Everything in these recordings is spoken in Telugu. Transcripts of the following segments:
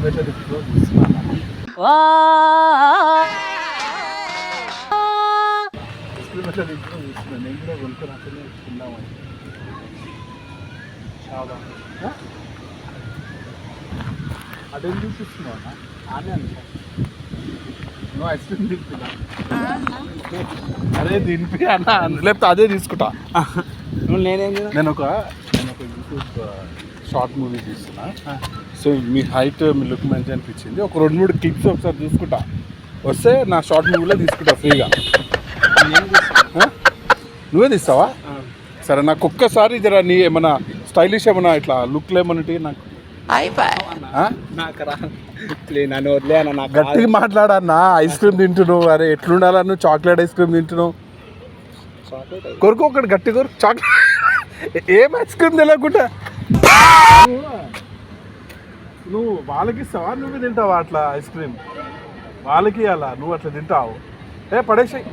నేను కూడా కొనుక్కొని అసలు తిందామని చాలా అదేం చూపిస్తున్నావు అన్న ఆనే అనుకో నువ్వు ఐస్ క్రీమ్ తింటున్నా అదే తినిపి అన్న లేకపోతే అదే తీసుకుంటా నేను ఒక యూట్యూబ్ షార్ట్ మూవీ తీస్తున్నా. సో మీ హైట్ మీ లుక్ మంచి అనిపించింది. ఒక 2-3 క్లిప్స్ ఒకసారి చూసుకుంటా, వస్తే నా షార్ట్ మూవీలో తీసుకుంటా ఫ్రీగా. నువ్వే తీస్తావా? సరే, నాకు ఒక్కసారి జర నీ ఏమన్నా స్టైలిష్ ఏమన్నా ఇట్లా లుక్లు ఏమన్నా నాకు గట్టిగా మాట్లాడన్నా. ఐస్ క్రీమ్ తింటున్నావు, అరే ఎట్లుండాలా? నువ్వు చాక్లెట్ ఐస్ క్రీమ్ తింటున్నావు, కొరకు ఒకటి గట్టి కొరకు చాక్లెట్. ఏం ఐస్ క్రీమ్ తెలియకుండా నువ్వు వాళ్ళకి ఇస్తావా? నువ్వు తింటావా అట్లా ఐస్ క్రీమ్? వాళ్ళకి అలా నువ్వు అట్లా తింటావు? పడేసాయి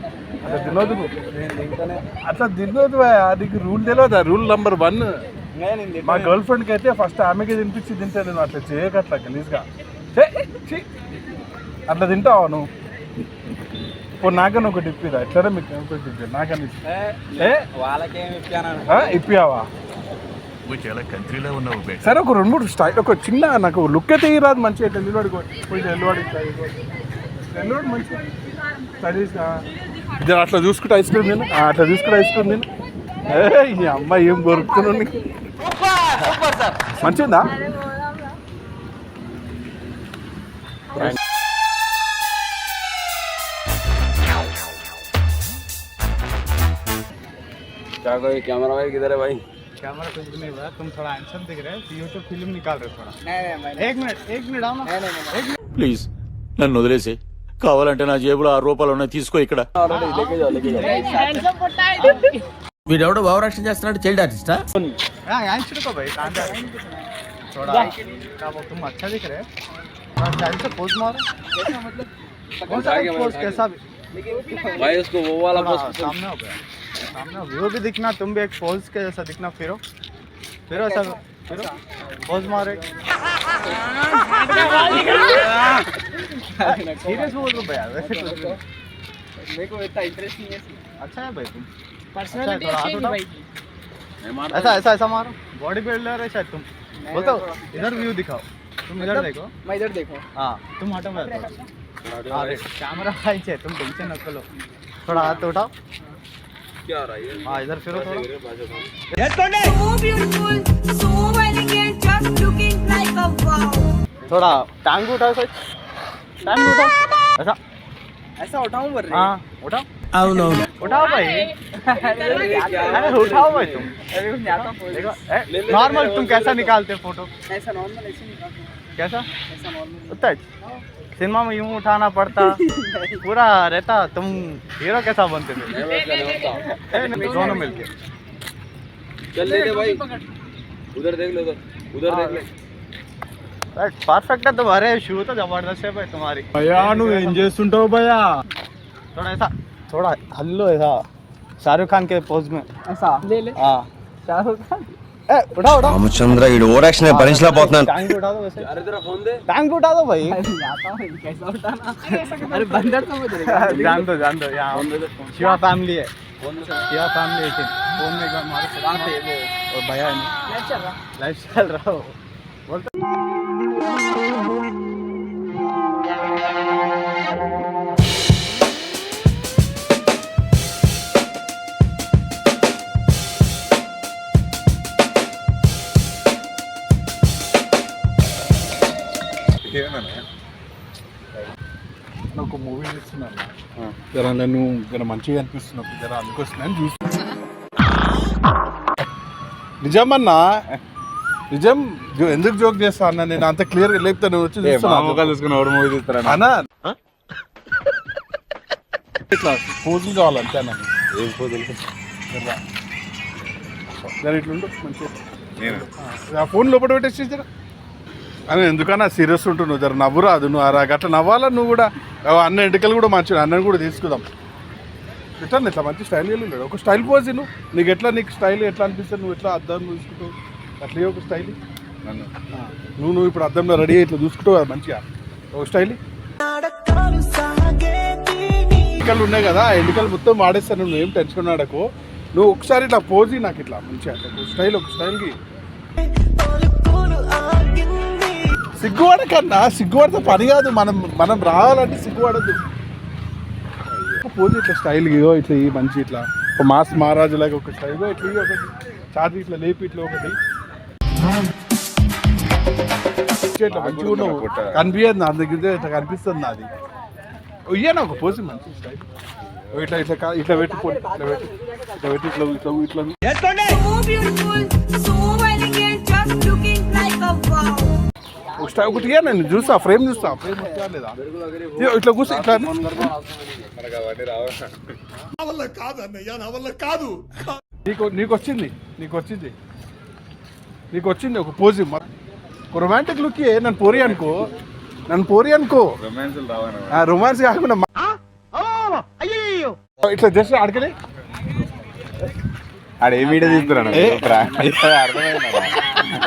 అట్లా తినవద్దు, అట్లా తినవద్దు. నీకు రూల్ తెలియదా? రూల్ నెంబర్ 1, మా గర్ల్ ఫ్రెండ్కి అయితే ఫస్ట్ ఆమెకి తినిపించి తింటా. నేను అట్లా చేయక అట్లా గలీజ్గా అట్లా తింటావా నువ్వు? ఇప్పుడు నాకన్నా ఒకటి ఇప్పిదా? ఎట్లా మీకు నాకన్నా ఇప్పియావా? సరే, ఒక 2-3 స్టైల్, ఒక చిన్న నాకు లుక్ అయితే రాదు మంచిగా. ఎల్లువాడి మంచిగా స్టైలిష్గా అట్లా చూసుకుంటే ఐస్ క్రీమ్ నేను అట్లా చూసుకుంటే ఐస్ క్రీమ్ నేను ఈ అమ్మాయి ఏం కొరుకుతున్నాను నీకు మంచిగా कैमरा भाई किधर है भाई? कैमरा कुछ भी नहीं हुआ, तुम थोड़ा हैंडसम दिख रहे हो, यूट्यूब फिल्म निकाल रहे हो थोड़ा. एक मिनट आओ ना. ప్లీజ్ నన్ను వదిలేసి, కావాలంటే నా జేబులో 6 రూపాయలు ఉన్నాయి, తీసుకో. ఇక్కడ వీడెవడో భావరక్షణ చేస్తున్నాడు, చైల్డ్ ఆర్టిస్టా? थोड़ा तुम अच्छा दिख रहे हो, स्टाइल से पोज मारो. कैसा भी भाई उसको वो वाला सामने हो गया, सामने व्यू भी दिखना, तुम भी एक पोज के जैसा दिखना. फिरो ऐसा फिरो, पोज मारो. सीरियस बोल रहा यार, मेरे को इतना इंटरेस्ट नहीं है. अच्छा है भाई, तुम पर्सनालिटी अच्छी है भाई. ऐसा मारो, बॉडी बिल्डर है शायद तुम. बोलते हो इधर व्यू दिखाओ, तुम इधर देखो, मैं इधर देखो. हाँ, तुम हटो, मैं कैमरा हाई है, तुम टेंशन मत लो. थोड़ा हाथ उठाओ. क्या आ रहा है? हाँ, इधर फिरो थोड़ा. So beautiful, so elegant, just looking like a wow. थोड़ा टांग उठाओ, सच टांग उठाओ. ऐसा उठाऊं बोल रहे? हाँ, उठाओ. उठाओ भाई. अरे उठाओ भाई तुम. देखो नॉर्मल तुम कैसा निकालते हो फोटो? ऐसा नॉर्मल ऐसे निकालते. कैसा? ऐसा नॉर्मल. उतना सिनेमा में यूं उठाना पड़ता, पूरा रहता. तुम हीरो कैसा बनते थे? दोनों मिलके चल ले भाई, उधर देख लो, उधर देख ले. परफेक्ट है तुम्हारे शू तो जबरदस्त है भाई तुम्हारी. भैया नु ఏం చేస్తుంటావు भैया? थोड़ा ऐसा, थोड़ा हल्लो ऐसा शाहरुख खान के पोज में ऐसा ले ले. हां, शाहरुख खान. उठाओ रामचंद्र ये ओवर एक्शन है, परिंसला पहुंचना. टांग उठा दो वैसे. अरे तेरा फोन दे. टांग उठा दो भाई. आता हूं कैसा उठाना. अरे बंदर समझ रहे. जान दो यहां शिवा फैमिली है. शिवा फैमिली है. फोन में मारो कहां पे वो और भैया नहीं लाइव चल रहा हो बोलते. ఒక మూవీ చూస్తున్నాను, జర నేను జర మంచిగా అనిపిస్తున్నప్పుడు జర అందుకొస్తున్నాను చూసి. నిజమన్నా, నిజం. ఎందుకు జోక్ చేస్తా అన్న? నేను అంత క్లియర్గా లేకపోతే నువ్వు వచ్చి చూసుకున్నావు మూవీ చూస్తారా అన్నా? ఇట్లా పోజులు కావాలి అంతే అన్న. ఏం పోజులు? జర ఇట్లుండు మంచిగా. ఆ ఫోన్ లోపల పెట్టేసి జర అని ఎందుకన్నా సీరియస్ ఉంటున్నావు? జర నవ్వు రాదు. నువ్వు అట్లా నవ్వాలా నువ్వు కూడా. అన్న ఎంటికలు కూడా మంచిగా, అన్నని కూడా తీసుకుందాం. ఇట్లా ఇట్లా మంచి స్టైల్ వెళ్ళాడు. ఒక స్టైల్ పోజ్ నువ్వు. నీకు స్టైల్ ఎట్లా అనిపిస్తుంది? నువ్వు ఎట్లా అద్దాన్ని తీసుకుంటావు? అట్లా ఒక స్టైల్ నువ్వు ఇప్పుడు అద్దంలో రెడీ అయ్యి ఇట్లా చూసుకుంటావు కదా మంచిగా ఒక స్టైల్. ఎన్నికలు ఉన్నాయి కదా, ఎన్నికలు మొత్తం వాడేస్తాను, నువ్వు ఏం టెన్షన్ ఆడకు. నువ్వు ఒకసారి ఇట్లా పోజి నాకు ఇట్లా మంచిగా ఒక స్టైల్కి సిగ్గుపడకన్నా, సిగ్గుపడితే పని కాదు. మనం రావాలంటే సిగ్గుపడద్దు. పోజి ఇట్లా స్టైల్ ఇట్లా ఈ మంచి ఇట్లా ఒక మాస్ మహారాజు లాగా ఒక స్టైల్ ఇట్లా ఒకటి చార్జీ ఇట్లా లేపి ఇట్లా ఒకటి ఇట్లా మంచిగా ఉన్నావు. కనిపించదు నా దగ్గర, ఇట్లా కనిపిస్తుంది నాది. ఇయ్యనా ఒక పోసి మంచి స్టైల్ ఇట్లా ఇట్లా ఇట్లా పెట్టుకోండి, ఇట్లా పెట్టి ఇట్లా పెట్టి ఇట్లా ఇట్లా ఒక స్టైల్ ఒకటి నేను చూస్తా, ఫ్రేమ్ చూస్తా, ఫ్రేమ్ వస్తా లేదా ఇట్లా కూర్చో ఇట్లా. నీకు వచ్చింది ఒక పోజి రొమాంటిక్ లుక్. నన్ను పోరి అనుకో రొమాన్స్ కాకుండా ఇట్లా జస్ట్ అడగలే. ఆడ ఏ వీడియో తీస్తున్నాను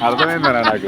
అర్థమైందా నాకు.